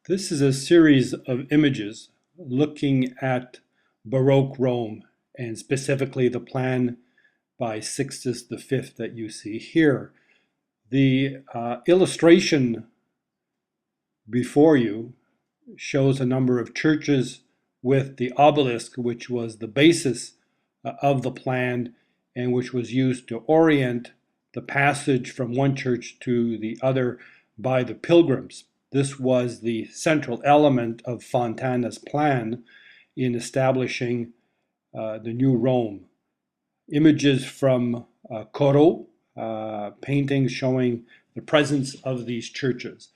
This is a series of images looking at Baroque Rome and specifically the plan by Sixtus V that you see here. The illustration before you shows a number of churches with the obelisk, which was the basis of the plan and which was used to orient the passage from one church to the other by the pilgrims. This was the central element of Fontana's plan in establishing the new Rome. Images from Corot, paintings showing the presence of these churches.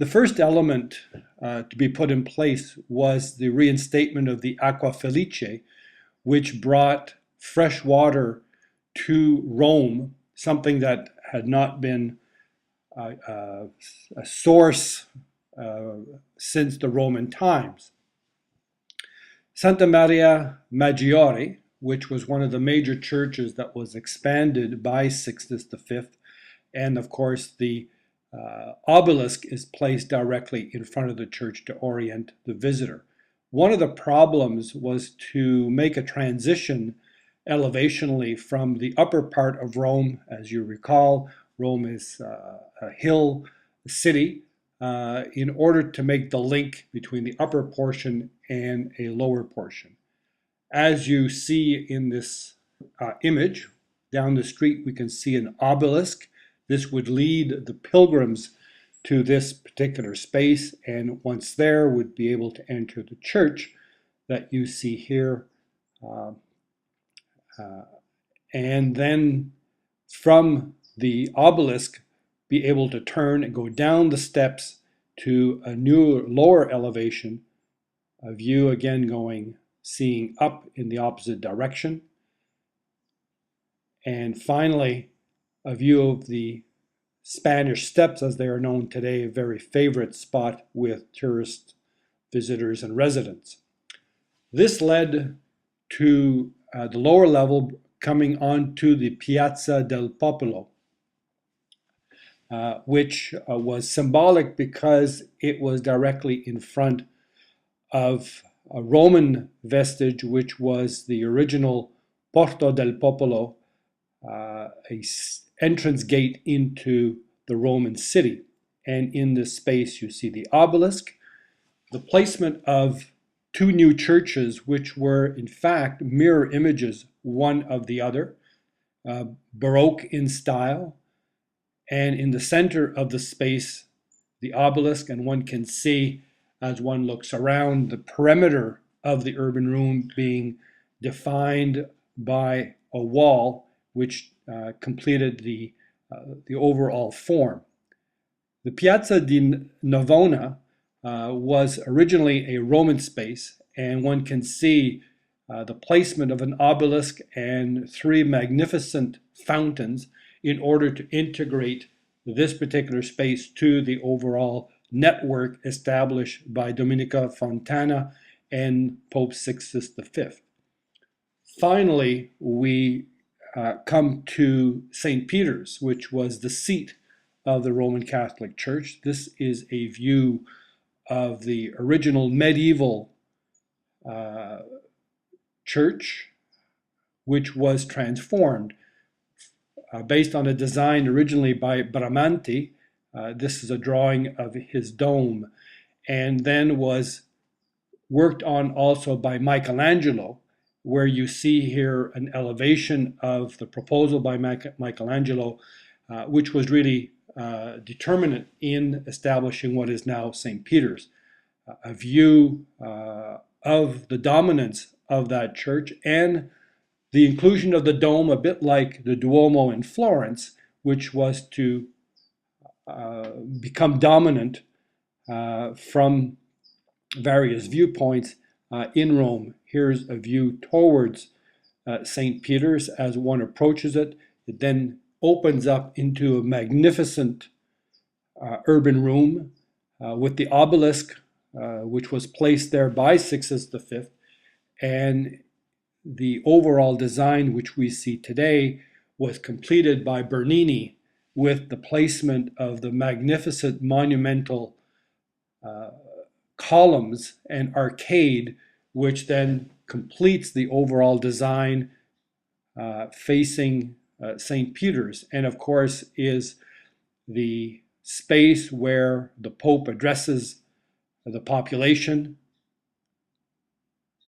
The first element to be put in place was the reinstatement of the Aqua Felice, which brought fresh water to Rome, something that had not been a source since the Roman times. Santa Maria Maggiore, which was one of the major churches that was expanded by Sixtus V, and of course the obelisk is placed directly in front of the church to orient the visitor. One of the problems was to make a transition elevationally from the upper part of Rome. As you recall, Rome is a hill city, in order to make the link between the upper portion and a lower portion. As you see in this image, down the street we can see an obelisk. This would lead the pilgrims to this particular space, and once there would be able to enter the church that you see here. And then from the obelisk be able to turn and go down the steps to a new lower elevation, a view again seeing up in the opposite direction. And finally, a view of the Spanish Steps, as they are known today, a very favorite spot with tourist visitors and residents. This led to the lower level coming onto the Piazza del Popolo, which was symbolic because it was directly in front of a Roman vestige, which was the original Porto del Popolo, a entrance gate into the Roman city. And in this space you see the obelisk, the placement of two new churches which were in fact mirror images one of the other, Baroque in style, and in the center of the space the obelisk, and one can see as one looks around the perimeter of the urban room being defined by a wall which completed the overall form. The Piazza di Navona was originally a Roman space, and one can see the placement of an obelisk and three magnificent fountains in order to integrate this particular space to the overall network established by Domenica Fontana and Pope Sixtus V. Finally, we come to St. Peter's, which was the seat of the Roman Catholic Church. This is a view of the original medieval church, which was transformed based on a design originally by Bramante. This is a drawing of his dome, and then was worked on also by Michelangelo, where you see here an elevation of the proposal by Michelangelo, which was really determinant in establishing what is now St. Peter's. A view of the dominance of that church and the inclusion of the dome, a bit like the Duomo in Florence, which was to become dominant from various viewpoints in Rome. Here's a view towards St. Peter's as one approaches it. It then opens up into a magnificent urban room with the obelisk, which was placed there by Sixtus V, and the overall design which we see today was completed by Bernini with the placement of the magnificent monumental columns and arcade, which then completes the overall design facing St. Peter's, and of course is the space where the Pope addresses the population